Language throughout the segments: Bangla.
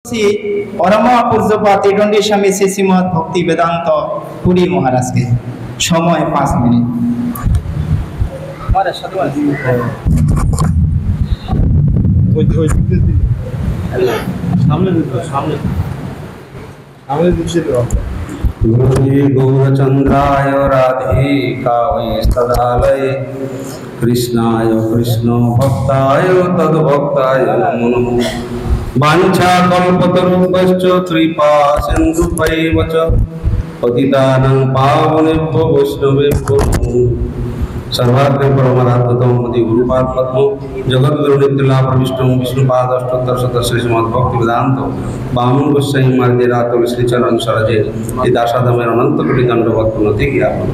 শ্রী পরমা পূজ্যপাত ত্রিদণ্ডী স্বামী শ্রী শ্রীমৎ ভক্তি বেদান্ত পুরী মহারাজকে। সময় 5 মিনিট। गौरचंद्राय राधिकायै सदालये कृष्णाय कृष्ण भक्ताय तद्भक्ताय नमो नमः। वाञ्छाकल्पतरुभ्यश्च कृपा सिन्धुभ्यैव च पतितानां पावनेभ्यो वैष्णवेभ्यो नमो नमः। सर्वाग्रे परमाराध्यतम मति गुरुपाद पद्म जगद्गुरु नित्यलाभ विष्णु विष्णुपाद अष्टोत्तर श्री श्रीमद् भक्ति वेदांत बामन गोस्वामी महाराज रातल श्री चरण सरोजे ये दासाधमेर अनंत कोटि दंडवत नति ज्ञापन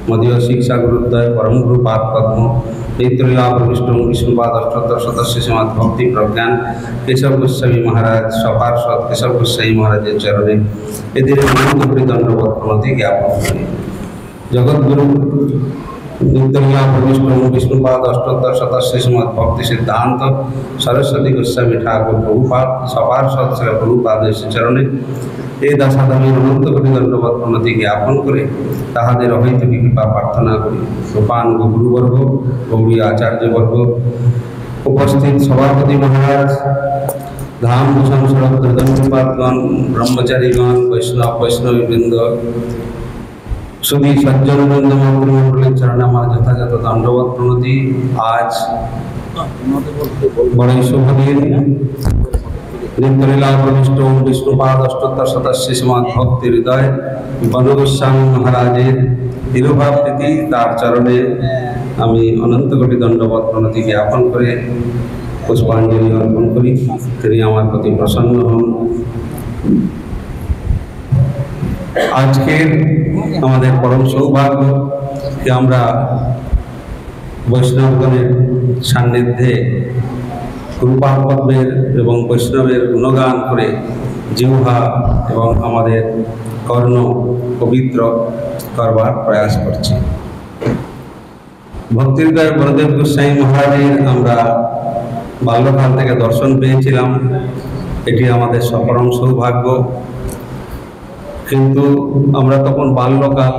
मदीय शिक्षा गुरुद्वय परम गुरुपाद पद्म नित्यलाभ विष्णु विष्णुपाद अष्टोत्तर श्री श्रीमद् भक्ति प्रज्ञान केशव गोस्वामी महाराज सपार्षद केशव गोस्वामी महाराज चरणे ये अनंत कोटि दंडवत नति ज्ञापन जगद्गुरु नित्यलाभ विष्णु विष्णुपाद अष्टोत्तर श्री श्रीमद् भक्ति सिद्धांत सरस्वती गोस्वामी ठाकुर प्रभुपाद सपार्षद श्री प्रभुपाद चरणे এই দাসাদামের অনন্ত কোটি দণ্ডবত প্রণতি জ্ঞাপন করে তাহাদের অহৈতুকী কৃপা প্রার্থনা করি। সোপান গুরুবর্গ গৌরী আচার্যবর্গ উপস্থিত সভাপতি মহারাজ ধাম ভূষণ সড়ক দণ্ডপাতগণ ব্রহ্মচারীগণ বৈষ্ণবীবৃন্দ শুধু সজ্জন বৃন্দ মন্ডলের চরণে আমার যথাযথ দণ্ডবত প্রণতি। আজ বড়ই শুভ দিন। नित्यलीला प्रविष्ट विष्णुपाद अष्टोत्तर श्री श्रीमद् भक्ति हृदय बनु गोस्वामी महाराजेर तिरुभाव तिथि तार चरणे आमी अनंत कोटि दंडवत प्रणति ज्ञापन करे पुष्पांजलि अर्पण करी। तिनि आमार प्रति प्रसन्न हन। आजकेर आमादेर परम सौभाग्य कि आमरा वैष्णवगणेर सान्निध्ये गुरुपाद पद्मेर एवं वैष्णवेर गुणगान करे जिह्वा एवं आमादेर कर्ण पवित्र करवार प्रयास करছি। भक्तिहृदय गुरुदेव गोस्वामी महाराजेर आमरा बाल्यकाल থেকে दर्शन পেয়েছিলাম। এটি আমাদের পরম সৌভাগ্য। কিন্তু আমরা তখন বাল্যকাল,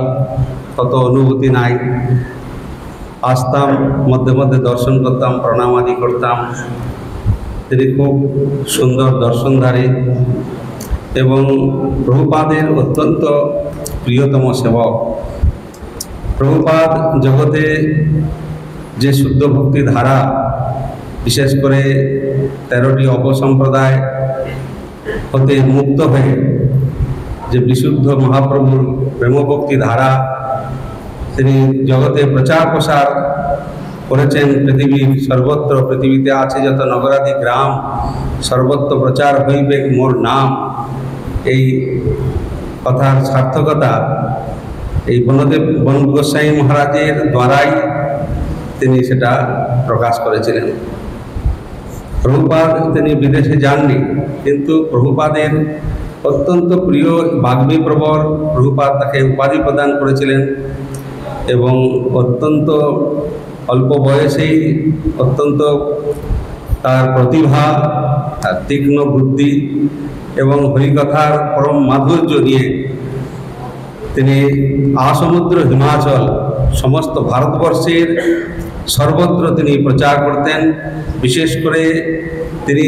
কত অনুভূতি নাই। আসতাম, মধ্যে মধ্যে দর্শন করতাম, প্রণাম আদি করতাম। তিনি খুব সুন্দর দর্শনধারী এবং প্রভুপাদের অত্যন্ত প্রিয়তম সেবক। প্রভুপাদ জগতে যে শুদ্ধ ভক্তি ধারা, বিশেষ করে 13টি অপসম্প্রদায় হতে মুক্ত হয়ে যে বিশুদ্ধ মহাপ্রভুর প্রেমভক্তি ধারা তিনি জগতে প্রচার প্রসার করেছেন। পৃথিবীর সর্বত্র, পৃথিবীতে আছে যত নগরাদি গ্রাম, সর্বত্র প্রচার হইবে মোর নাম, এই কথার সার্থকতা এই বন গোস্বামী মহারাজের দ্বারাই তিনি সেটা প্রকাশ করেছিলেন। প্রভুপাদ তিনি বিদেশে যাননি, কিন্তু প্রভুপাদের অত্যন্ত প্রিয় বাগ্মী প্রবর প্রভুপাদ তাকে উপাধি প্রদান করেছিলেন এবং অত্যন্ত অল্প বয়সেই অত্যন্ত তার প্রতিভা, তার তীক্ষ্ণ বুদ্ধি এবং হরিকথার পরম মাধুর্য নিয়ে তিনি আসমুদ্র হিমাচল সমস্ত ভারতবর্ষের সর্বত্র তিনি প্রচার করতেন। বিশেষ করে তিনি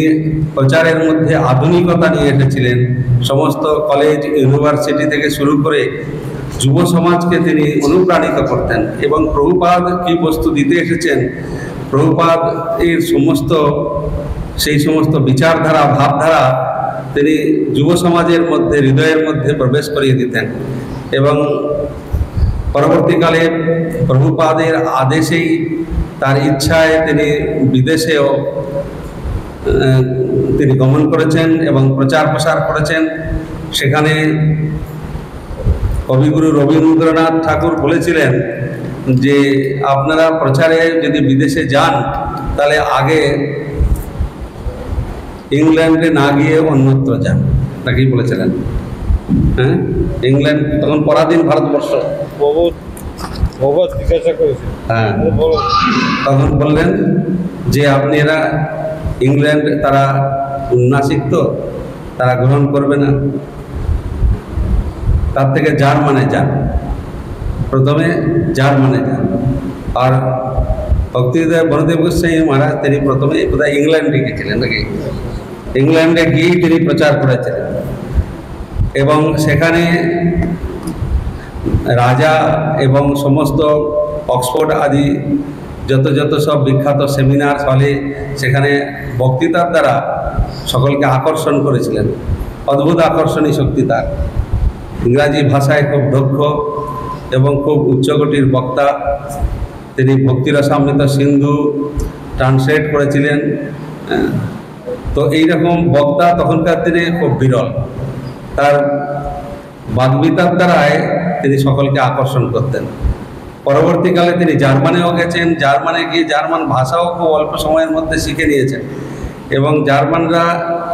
প্রচারের মধ্যে আধুনিকতা নিয়ে এসেছিলেন। সমস্ত কলেজ ইউনিভার্সিটি থেকে শুরু করে যুব সমাজকে তিনি অনুপ্রাণিত করতেন এবং প্রভুপাদ কি বস্তু দিতে এসেছেন, প্রভুপাদ এর সেই সমস্ত বিচারধারা, ভাবধারা তিনি যুব সমাজের মধ্যে, হৃদয়ের মধ্যে প্রবেশ করিয়ে দিতেন। এবং পরবর্তীকালে প্রভুপাদের আদেশেই, তার ইচ্ছায় তিনি বিদেশেও তিনি গমন করেছেন এবং প্রচার প্রসার করেছেন। সেখানে কবিগুরু রবীন্দ্রনাথ ঠাকুর বলেছিলেন যে আপনারা প্রচারে যদি বিদেশে যান তাহলে আগে ইংল্যান্ডে না গিয়ে অন্যত্র যান, নাকি বলেছিলেন। হ্যাঁ, ইংল্যান্ড তখন পরাধীন ভারতবর্ষ। হ্যাঁ, তখন বললেন যে আপনি এরা ইংল্যান্ড তারা উন্নাসিক, তো তারা গ্রহণ করবে না। তার থেকে জার্মানে যান, প্রথমে জার্মানে যান। আর ভক্তিদেব বনদেব গোস্বামী মহারাজ তিনি প্রথমে কোথায় ইংল্যান্ডে গিয়েছিলেন নাকি? ইংল্যান্ডে গিয়ে তিনি প্রচার করেছিলেন এবং সেখানে রাজা এবং সমস্ত অক্সফোর্ড আদি যত যত সব বিখ্যাত সেমিনার হলে সেখানে বক্তৃতার দ্বারা সকলকে আকর্ষণ করেছিলেন। অদ্ভুত আকর্ষণী শক্তি তার। ইংরাজি ভাষায় খুব দক্ষ এবং খুব উচ্চকোটির বক্তা। তিনি ভক্তিরসামৃত সিন্ধু ট্রান্সলেট করেছিলেন। তো এইরকম বক্তা তখনকার দিনে খুব বিরল। তার বাগ্মিতার দ্বারায় তিনি সকলকে আকর্ষণ করতেন। পরবর্তীকালে তিনি জার্মানেও গেছেন, জার্মানে গিয়ে জার্মান ভাষাও খুব অল্প সময়ের মধ্যে শিখে নিয়েছেন এবং জার্মানরা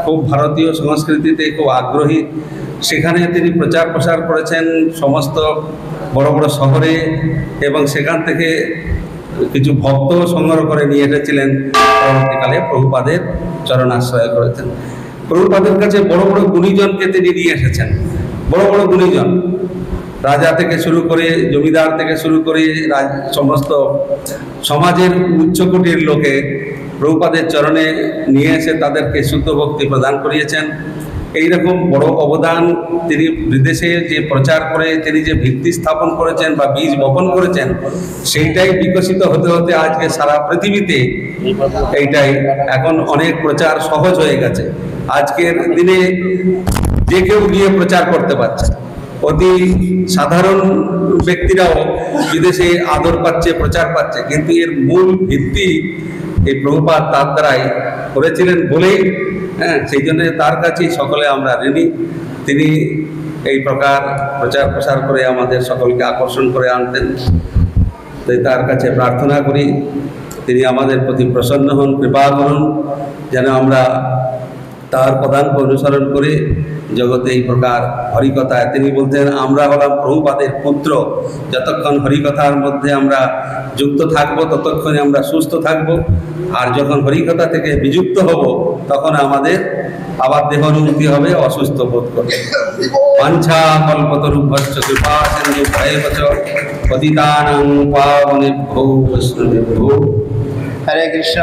খুব ভারতীয় সংস্কৃতিতে খুব আগ্রহী। সেখানে তিনি প্রচার প্রসার করেছেন সমস্ত বড় বড় শহরে এবং সেখান থেকে কিছু ভক্ত সংগ্রহ করে নিয়ে এসেছিলেন। পরবর্তীকালে প্রভুপাদের চরণাশ্রয় করেছেন। প্রভুপাদের কাছে বড় বড় গুণীজনকে তিনি নিয়ে এসেছেন। বড় বড় গুণীজন, রাজা থেকে শুরু করে, জমিদার থেকে শুরু করে সমস্ত সমাজের উচ্চকোটির লোকে প্রভুপাদের চরণে নিয়ে এসে তাদেরকে শুদ্ধ ভক্তি প্রদান করিয়েছেন। এইরকম বড় অবদান তিনি বিদেশে যে প্রচার করে তিনি যে ভিত্তি স্থাপন করেছেন বা বীজ বপন করেছেন, সেইটাই বিকশিত হতে হতে আজকে সারা পৃথিবীতে এইটাই এখন অনেক প্রচার সহজ হয়ে গেছে। আজকের দিনে যে কেউ গিয়ে প্রচার করতে পারছে। অতি সাধারণ ব্যক্তিরাও বিদেশে আদর পাচ্ছে, প্রচার পাচ্ছে, কিন্তু এর মূল ভিত্তি এই প্রভুপাদ তার দ্বারাই করেছিলেন বলেই সেই জন্য তার কাছেই সকলে আমরা ঋণী। তিনি এই প্রকার প্রচার প্রসার করে আমাদের সকলকে আকর্ষণ করে আনতেন। তাই তার কাছে প্রার্থনা করি তিনি আমাদের প্রতি প্রসন্ন হন, কৃপা করুন, যেন আমরা তার পদাঙ্ক অনুসরণ করে জগতে এই প্রকার হরিকথায়, তিনি বলতেন আমরা হলাম প্রভুপাদের পুত্র, যতক্ষণ হরিকথার মধ্যে আমরা যুক্ত থাকব ততক্ষণে আমরা সুস্থ থাকব, আর যখন হরিকথা থেকে বিযুক্ত হব তখন আমাদের আবার দেহনুমতি হবে, অসুস্থ বোধ করবে। বাঞ্ছা কল্পতরুভ্যশ্চ কৃপা সিন্ধু ভৈবচ পতিতানাং পাবনেভ্যো বৈষ্ণবেভ্যো। হরে কৃষ্ণ।